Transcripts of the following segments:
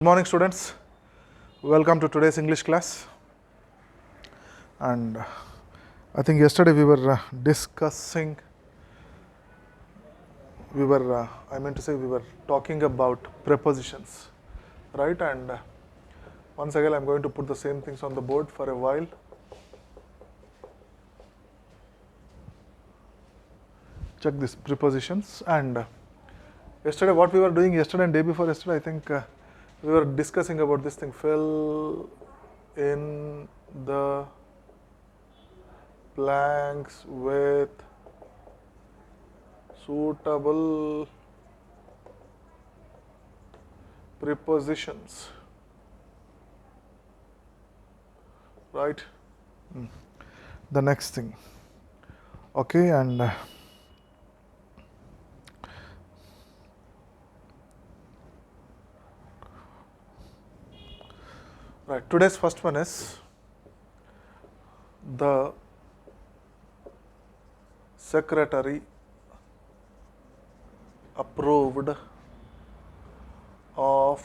Good morning, students. Welcome to today's English class. And I think yesterday we were discussing, we were talking about prepositions, right? And once again, I'm going to put the same things on the board for a while. Check these prepositions. And yesterday, what we were doing yesterday and day before yesterday, I think we were discussing about this thing, fill in the blanks with suitable prepositions, right? The next thing, okay, and right, today's first one is the secretary approved of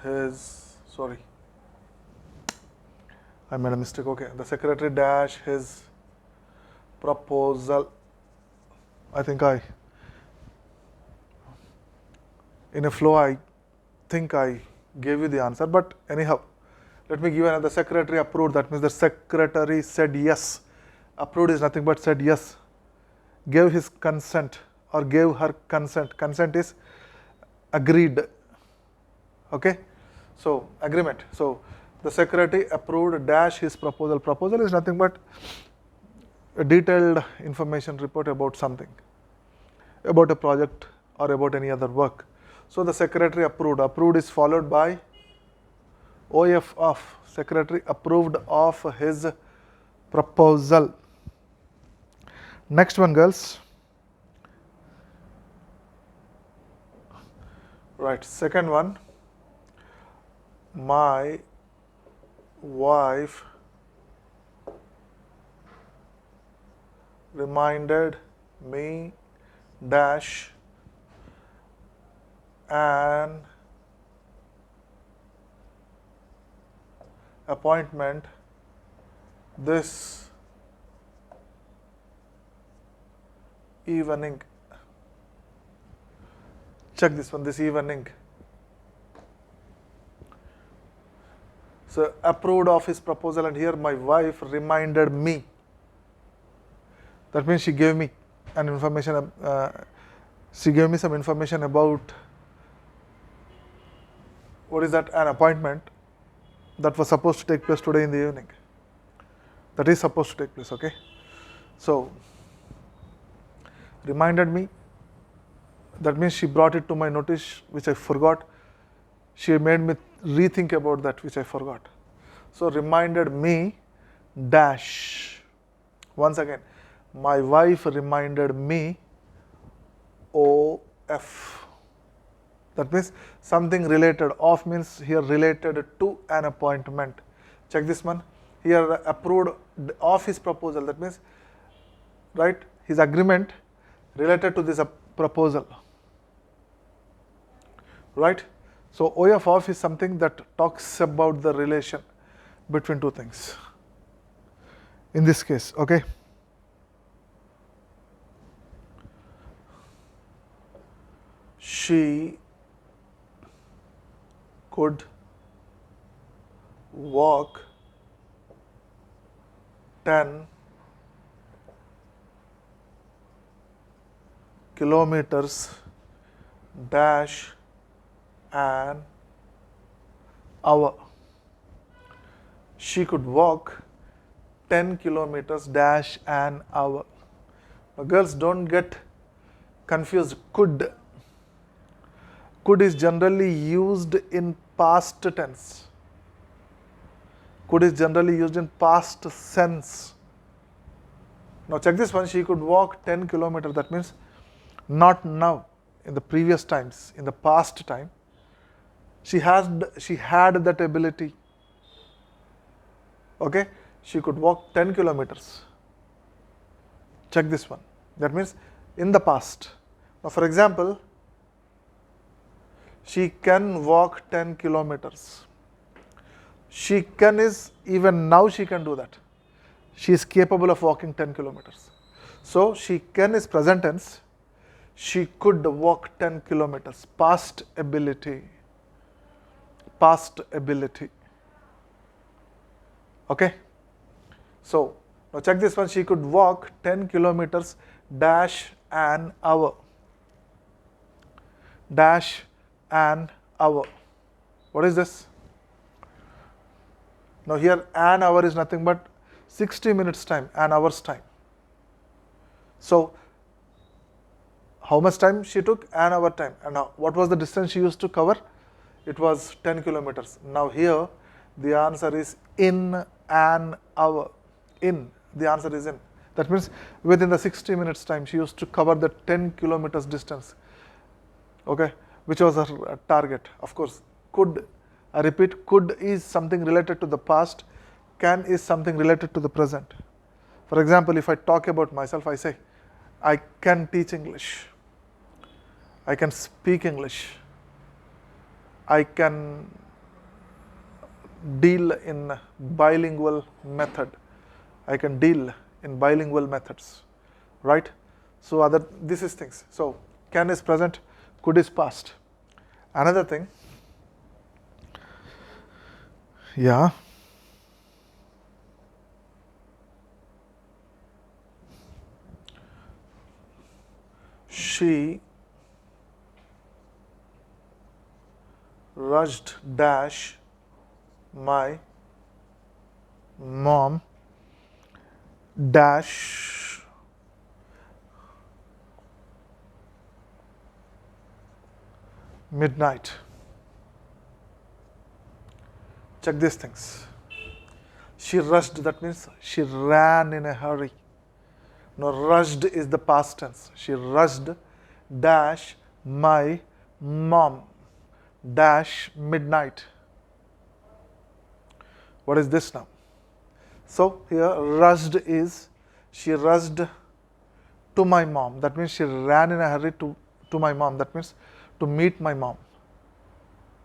his, sorry, I made a mistake, okay, the secretary dash his proposal. I think in a flow, I think I gave you the answer, but anyhow, let me give another. Secretary approved, that means the secretary said yes. Approved is nothing but said yes, gave his consent or gave her consent. Consent is agreed, okay? So agreement. So the secretary approved dash his proposal. Proposal is nothing but a detailed information report about something, about a project or about any other work. So the secretary approved. Approved is followed by OF of. Secretary approved of his proposal. Next one, girls. Right, second one. My wife reminded me dash an appointment this evening. Check this one, this evening. So approved of his proposal, and here my wife reminded me. That means she gave me an information. She gave me some information about what is that, an appointment that was supposed to take place today in the evening. That is supposed to take place, okay? So reminded me, that means she brought it to my notice, which I forgot. She made me rethink about that, which I forgot. So reminded me dash. Once again, my wife reminded me OF. That means something related. Of means here related to an appointment. Check this one. Here approved of his proposal. That means, right, his agreement related to this proposal. Right? So OF of is something that talks about the relation between two things. In this case, okay? She could walk 10 kilometers dash an hour. She could walk 10 kilometers dash an hour. Now, girls, don't get confused. Could is generally used in past tense. Could is generally used in past sense. Now check this one. She could walk 10 kilometers. That means not now, in the previous times, in the past time. She had that ability. Okay, she could walk 10 kilometers. Check this one. That means in the past. Now, for example, She can walk 10 kilometers. She can is, even now she can do that. She is capable of walking 10 kilometers. So she can is present tense. She could walk 10 kilometers. Past ability. Past ability. Okay. So now check this one. She could walk 10 kilometers dash an hour. Dash an hour. What is this? Now here an hour is nothing but 60 minutes time, an hour's time. So how much time she took? An hour time. And what was the distance she used to cover? It was 10 kilometers. Now here the answer is in an hour. In. The answer is in. That means within the 60 minutes time she used to cover the 10 kilometers distance. Okay, which was her target. Of course, could, I repeat, could is something related to the past, can is something related to the present. For example, if I talk about myself, I say, I can teach English, I can speak English, I can deal in bilingual method, I can deal in bilingual methods, right? So this is things. So can is present, could is past. Another thing, yeah, she rushed dash my mom dash midnight. Check these things. She rushed, that means she ran in a hurry. Now rushed is the past tense. She rushed dash my mom dash midnight. What is this now? So here rushed is she rushed to my mom. That means she ran in a hurry to my mom. That means to meet my mom.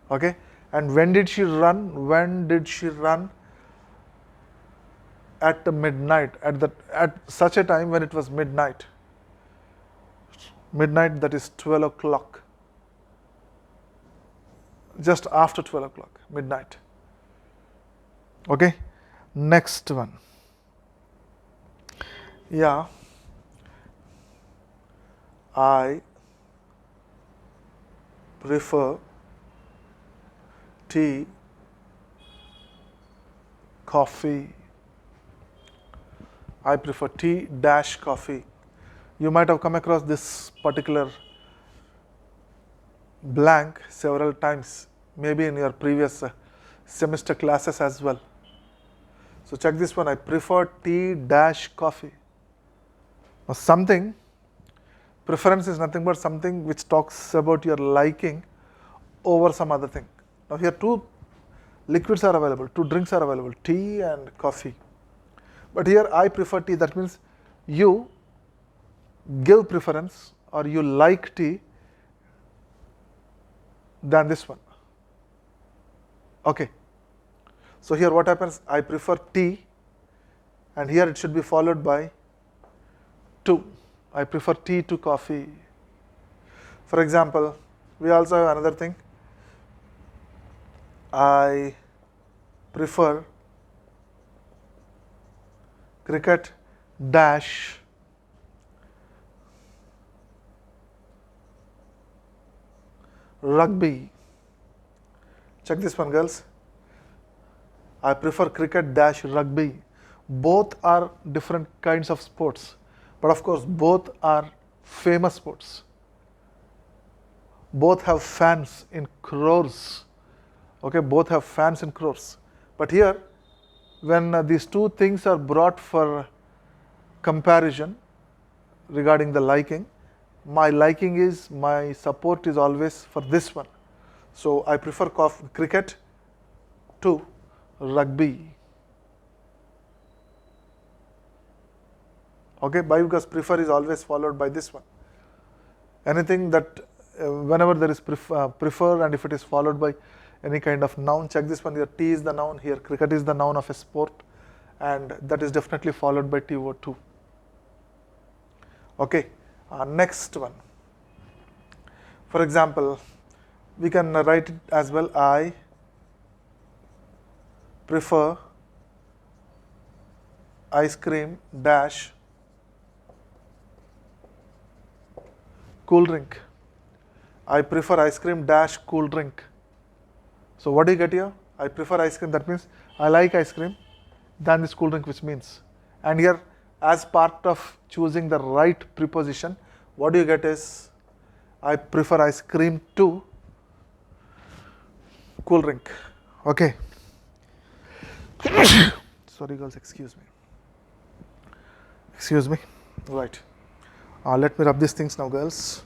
Okay. And when did she run? When did she run? At midnight. At such a time when it was midnight. Midnight, that is 12 o'clock. Just after 12 o'clock, midnight. Okay. Next one. Yeah. I prefer tea, coffee. I prefer tea dash coffee. You might have come across this particular blank several times, maybe in your previous semester classes as well. So check this one. I prefer tea dash coffee. Now something, preference is nothing but something which talks about your liking over some other thing. Now here two liquids are available, two drinks are available, tea and coffee. But here I prefer tea, that means you give preference or you like tea than this one. Okay. So here what happens? I prefer tea, and here it should be followed by to. I prefer tea to coffee. For example, we also have another thing. I prefer cricket dash rugby. Check this one, girls. I prefer cricket dash rugby. Both are different kinds of sports, but of course both are famous sports. Both have fans in crores. Okay, both have fans in crores. But here, when these two things are brought for comparison regarding the liking, my liking is, my support is always for this one. So I prefer cricket to rugby. Okay, because prefer is always followed by this one. Anything that whenever there is prefer and if it is followed by any kind of noun, check this one here, T is the noun, here cricket is the noun of a sport, and that is definitely followed by TO2. Okay, next one. For example, we can write it as well, I prefer ice cream dash cool drink. I prefer ice cream dash cool drink. So what do you get here? I prefer ice cream, that means I like ice cream than this cool drink, which means. And here, as part of choosing the right preposition, what do you get is I prefer ice cream to cool drink. Okay. Sorry girls, excuse me. Excuse me. Right. Let me rub these things now, girls.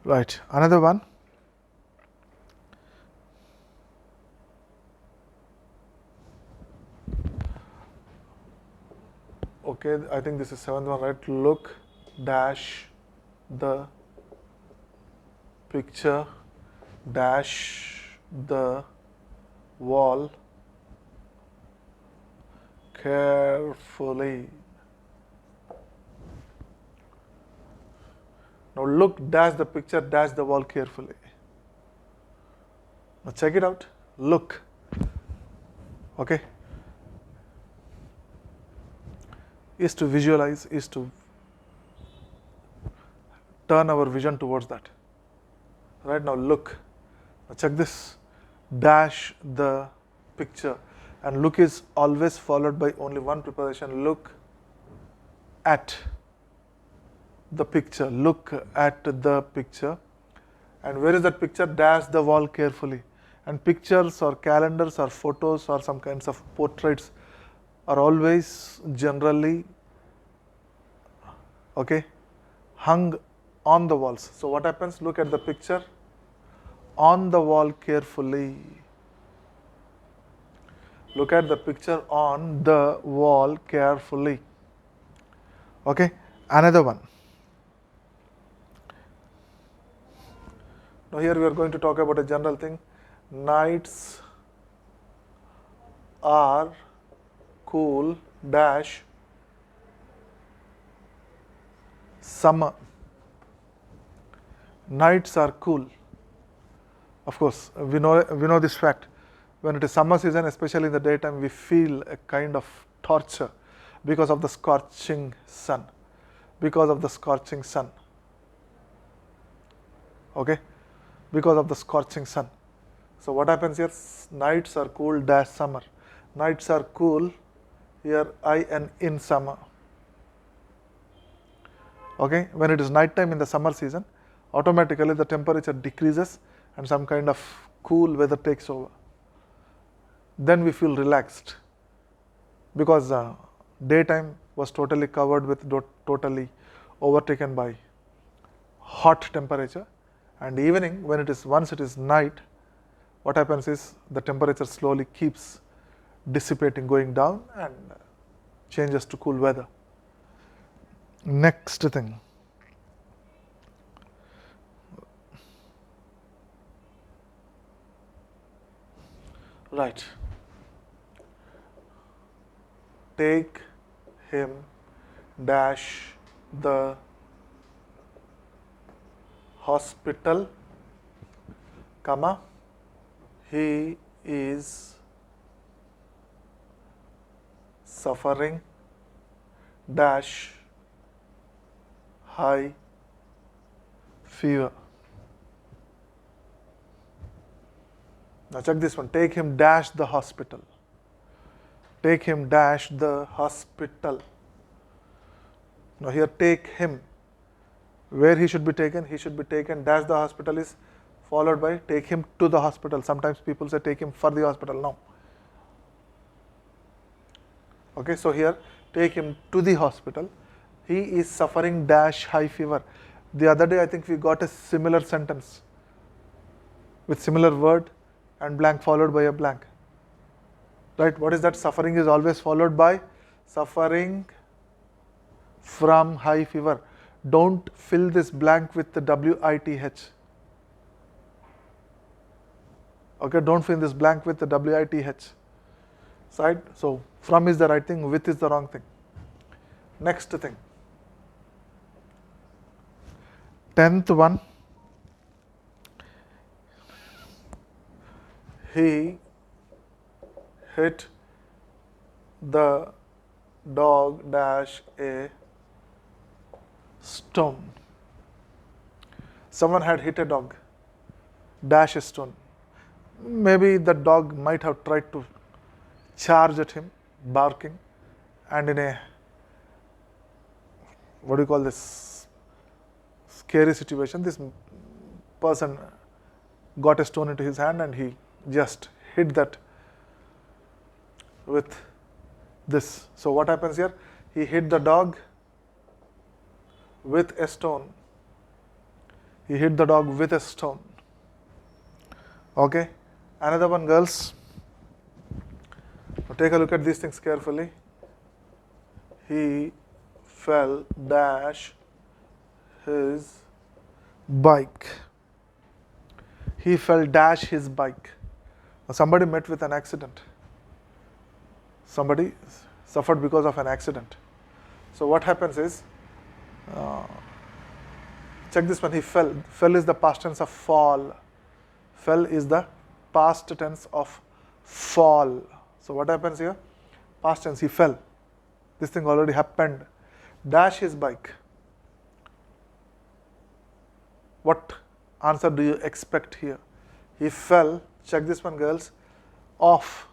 Right, another one. Okay, I think this is 7th one, right? Look dash the picture dash the wall carefully. Now look dash the picture dash the wall carefully. Now check it out. Look. Okay. Is to visualize, is to turn our vision towards that. Right, now look. Now check this. Dash the picture. And look is always followed by only one preposition. Look at the picture. Look at the picture. And where is that picture? Dash the wall carefully. And pictures or calendars or photos or some kinds of portraits are always generally, okay, hung on the walls. So what happens? Look at the picture on the wall carefully. Look at the picture on the wall carefully. Okay, another one. Now here we are going to talk about a general thing. Nights are cool dash summer. Nights are cool. Of course, we know this fact. When it is summer season, especially in the daytime, we feel a kind of torture because of the scorching sun. Because of the scorching sun. Okay? Because of the scorching sun. So what happens here? Nights are cool dash summer. Nights are cool, here I and in summer. Okay, when it is night time in the summer season, automatically the temperature decreases and some kind of cool weather takes over. Then we feel relaxed because daytime was totally covered with totally overtaken by hot temperature, and evening when it is once it is night, what happens is the temperature slowly keeps dissipating, going down, and changes to cool weather. Next thing. Right. Take him dash the hospital, comma, he is suffering dash high fever. Now check this one. Take him dash the hospital. Take him dash the hospital. Now here take him. Where he should be taken? He should be taken dash the hospital is followed by take him to the hospital. Sometimes people say take him for the hospital. No. Okay, so here take him to the hospital. He is suffering dash high fever. The other day I think we got a similar sentence with similar word and blank followed by a blank. Right? What is that? Suffering is always followed by suffering from high fever. Don't fill this blank with the WITH. Okay, don't fill this blank with the WITH. Right? So from is the right thing, with is the wrong thing. Next thing. 10th one. He hit the dog dash a stone. Someone had hit a dog dash a stone. Maybe the dog might have tried to charge at him, barking, and in a, what do you call this, scary situation, this person got a stone into his hand and he just hit that with this. So what happens here? He hit the dog with a stone. He hit the dog with a stone. Okay. Another one, girls. Now take a look at these things carefully. He fell dash his bike. He fell dash his bike. Now somebody met with an accident. Somebody suffered because of an accident. So what happens is, check this one, he fell. Fell is the past tense of fall. Fell is the past tense of fall. So what happens here? Past tense, he fell. This thing already happened. Dash his bike. What answer do you expect here? He fell, check this one, girls, off.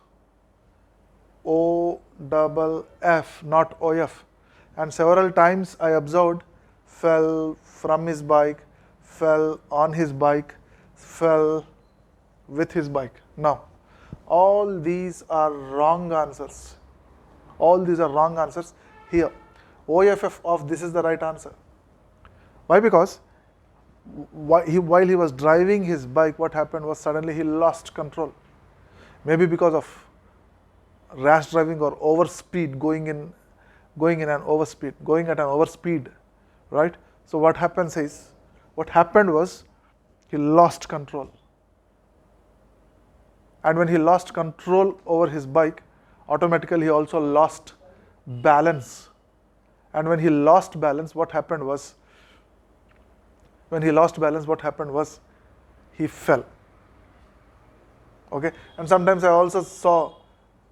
O-double-F, not O-F. And several times I observed fell from his bike, fell on his bike, fell with his bike. Now, all these are wrong answers. All these are wrong answers here. OFF of this is the right answer. Why? Because while he was driving his bike, what happened was suddenly he lost control. Maybe because of rash driving or overspeed, going at an overspeed, right? So what happened was he lost control. And when he lost control over his bike, automatically he also lost balance. And when he lost balance, what happened was he fell. Okay, and sometimes I also saw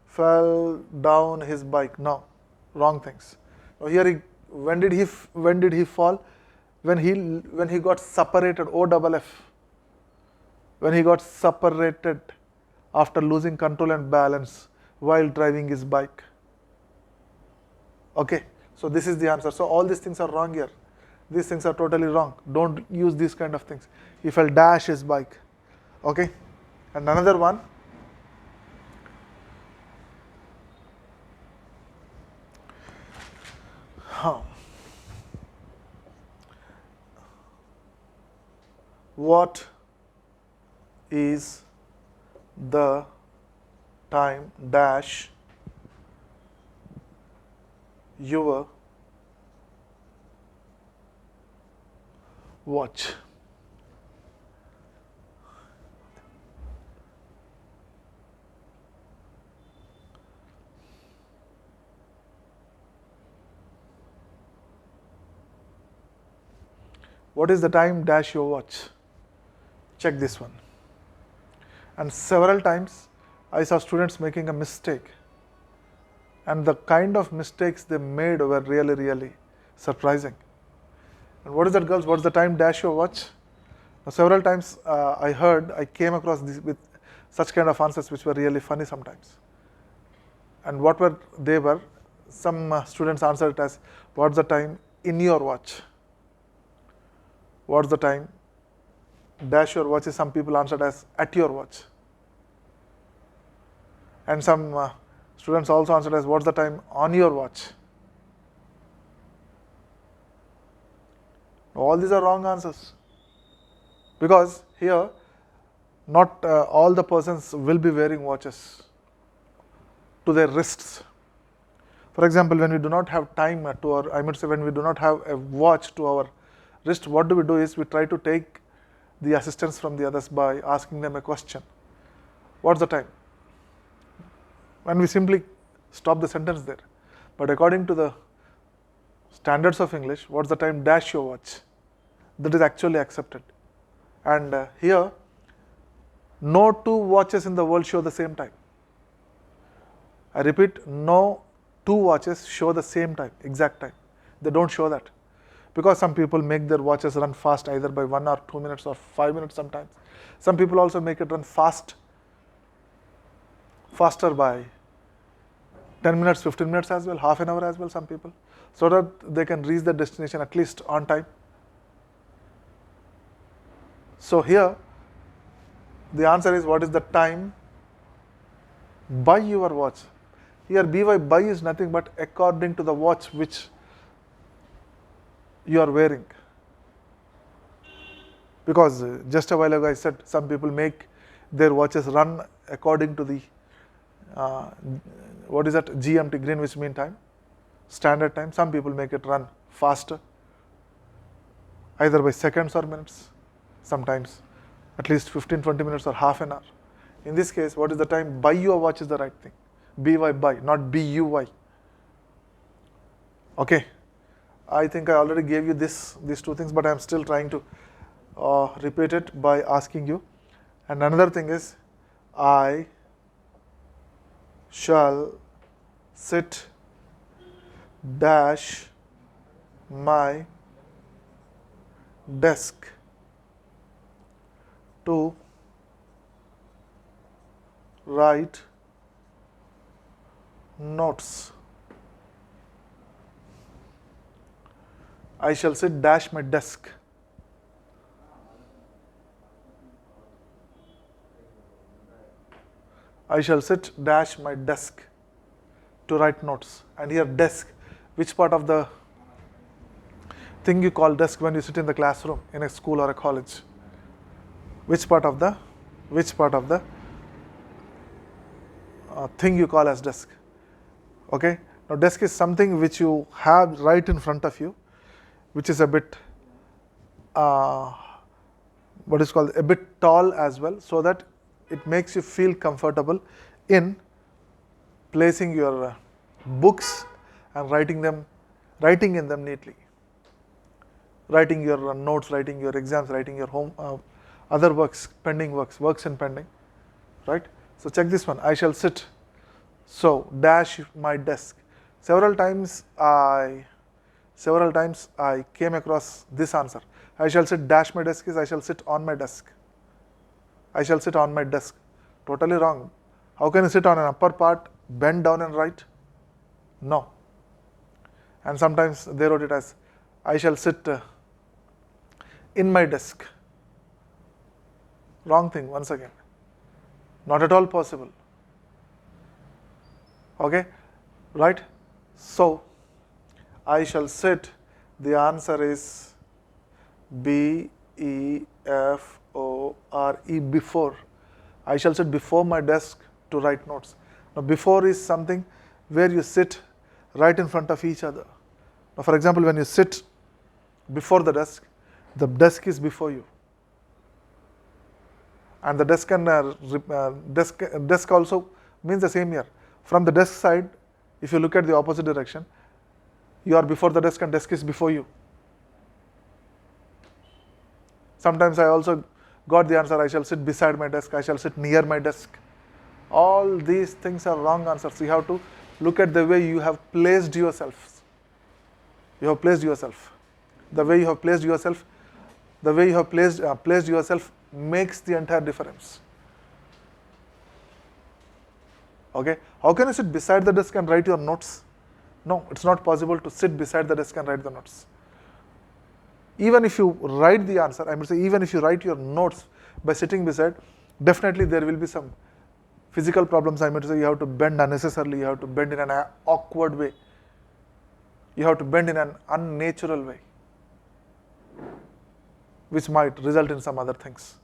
fell down his bike. No, wrong things. Now here, when did he fall? When he got separated. O-double-F. When he got separated after losing control and balance while driving his bike. Okay, so this is the answer. So all these things are wrong here. These things are totally wrong. Don't use these kind of things. He fell dash his bike. Okay, and another one. What is the time dash your watch? What is the time dash your watch? Check this one. And several times I saw students making a mistake. And the kind of mistakes they made were really, really surprising. And what is that, girls? What is the time dash your watch? Now, several times I came across this with such kind of answers which were really funny sometimes. And what were they were? Some students answered it as, what's the time in your watch? What's the time dash your watch is some people answered as at your watch. And some students also answered as, what's the time on your watch? All these are wrong answers, because here not all the persons will be wearing watches to their wrists. For example, when we do not have time to our, I mean to say, when we do not have a watch to our wrist, what do? Is we try to take the assistance from the others by asking them a question. What's the time? And we simply stop the sentence there. But according to the standards of English, what's the time dash your watch? That is actually accepted. And here, no two watches in the world show the same time. I repeat, no two watches show the same time, exact time. They don't show that. Because some people make their watches run fast either by 1 or 2 minutes or 5 minutes sometimes. Some people also make it run faster by 10 minutes, 15 minutes as well, half an hour as well, some people, so that they can reach their destination at least on time. So here, the answer is, what is the time by your watch? Here, by is nothing but according to the watch which you are wearing. Because just a while ago I said some people make their watches run according to the what is that, GMT, Greenwich Mean Time, standard time. Some people make it run faster, either by seconds or minutes, sometimes at least 15-20 minutes or half an hour. In this case, what is the time by your watch is the right thing. by, not buy. Okay, I think I already gave you these two things, but I am still trying to repeat it by asking you. And another thing is, I shall sit dash my desk to write notes. I shall sit dash my desk. I shall sit dash my desk to write notes. And here desk, which part of the thing you call desk when you sit in the classroom in a school or a college? Which part of the thing you call as desk? Okay. Now desk is something which you have right in front of you, which is a bit what is called a bit tall as well, so that it makes you feel comfortable in placing your books and writing in them neatly. Writing your notes, writing your exams, writing your home other works, pending works and pending, right? So check this one. I shall sit. So dash my desk. Several times I came across this answer. I shall sit dash my desk is I shall sit on my desk. I shall sit on my desk. Totally wrong. How can you sit on an upper part, bend down and write? No. And sometimes they wrote it as I shall sit in my desk. Wrong thing once again. Not at all possible. Okay, right? So, I shall sit, the answer is BEFORE, before. I shall sit before my desk to write notes. Now, before is something where you sit right in front of each other. Now, for example, when you sit before the desk is before you. And the desk and desk also means the same here. From the desk side, if you look at the opposite direction, you are before the desk and desk is before you. Sometimes I also got the answer, I shall sit beside my desk, I shall sit near my desk. All these things are wrong answers. You have to look at the way you have placed yourself. You have placed yourself. The way you have placed yourself, placed yourself makes the entire difference. Okay, how can you sit beside the desk and write your notes? No, it's not possible to sit beside the desk and write the notes. Even if you write the answer, I would say even if you write your notes by sitting beside, definitely there will be some physical problems. I might say you have to bend unnecessarily, you have to bend in an awkward way, you have to bend in an unnatural way, which might result in some other things.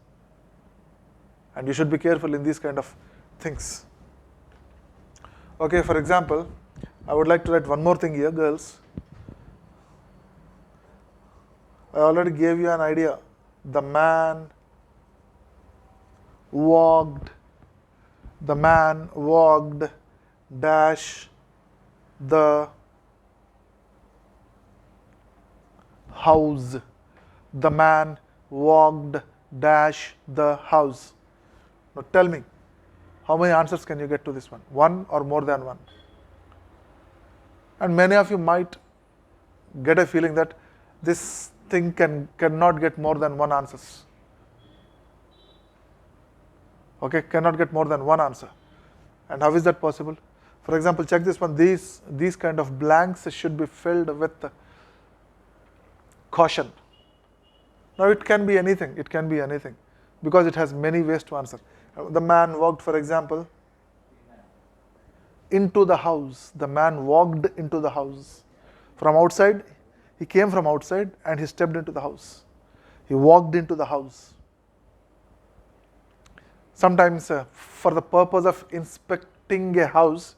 And you should be careful in these kind of things. Okay, for example, I would like to write one more thing here, girls. I already gave you an idea. The man walked dash the house. The man walked dash the house. Now tell me, how many answers can you get to this one? One or more than one? And many of you might get a feeling that this thing cannot get more than one answers. Okay, cannot get more than one answer. And how is that possible? For example, check this one. These kind of blanks should be filled with caution. Now it can be anything. It can be anything because it has many ways to answer. The man walked, for example, into the house. The man walked into the house. From outside, he came from outside and he stepped into the house. He walked into the house. Sometimes for the purpose of inspecting a house,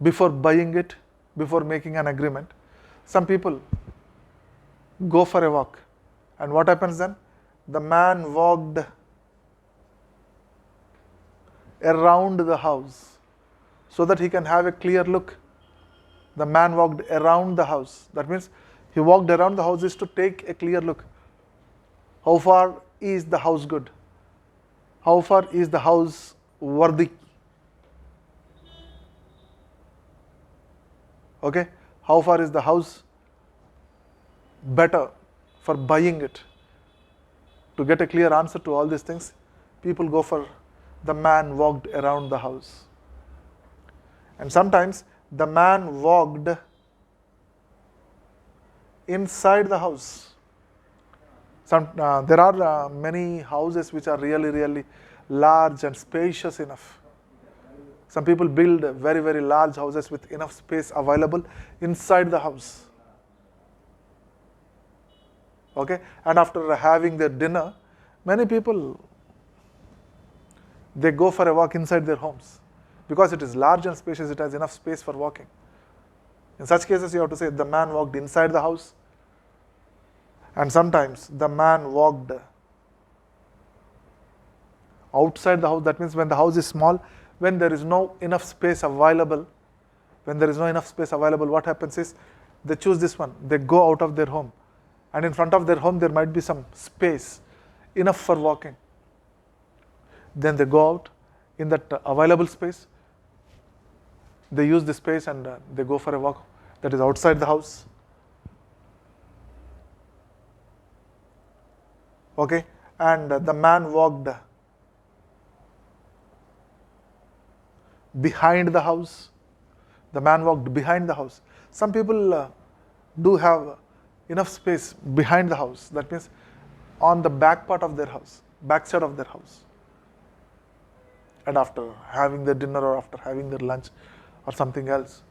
before buying it, before making an agreement, some people go for a walk. And what happens then? The man walked around the house so that he can have a clear look. The man walked around the house. That means he walked around the house is to take a clear look. How far is the house good? How far is the house worthy? Okay, how far is the house better for buying it? To get a clear answer to all these things, people go for the man walked around the house. And sometimes the man walked inside the house. There are many houses which are really, really large and spacious enough. Some people build very, very large houses with enough space available inside the house. Okay, and after having their dinner, many people, they go for a walk inside their homes because it is large and spacious, it has enough space for walking. In such cases, you have to say the man walked inside the house, and sometimes the man walked outside the house. That means when the house is small, when there is no enough space available, what happens is they choose this one. They go out of their home, and in front of their home there might be some space enough for walking. Then they go out in that available space. They use the space and they go for a walk that is outside the house. Okay, and the man walked behind the house. The man walked behind the house. Some people do have enough space behind the house. That means on the back part of their house, back side of their house. And after having their dinner or after having their lunch or something else,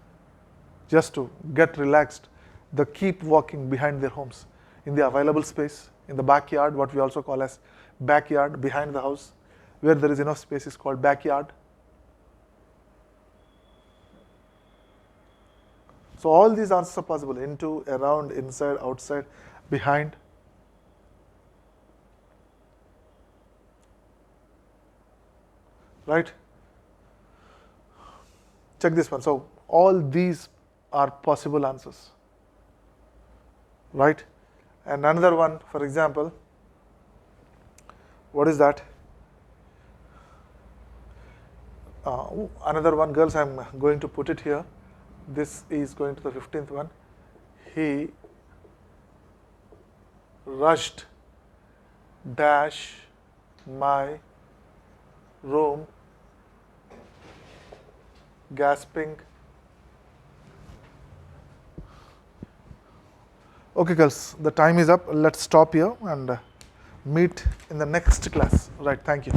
just to get relaxed, they keep walking behind their homes in the available space, in the backyard, what we also call as backyard, behind the house, where there is enough space is called backyard. So all these answers are possible: into, around, inside, outside, behind. Right? Check this one. So all these are possible answers. Right? And another one, for example, what is that? Another one, girls, I'm going to put it here. This is going to the 15th one. He rushed dash my room gasping. Okay, girls, the time is up. Let's stop here and meet in the next class. Right, thank you.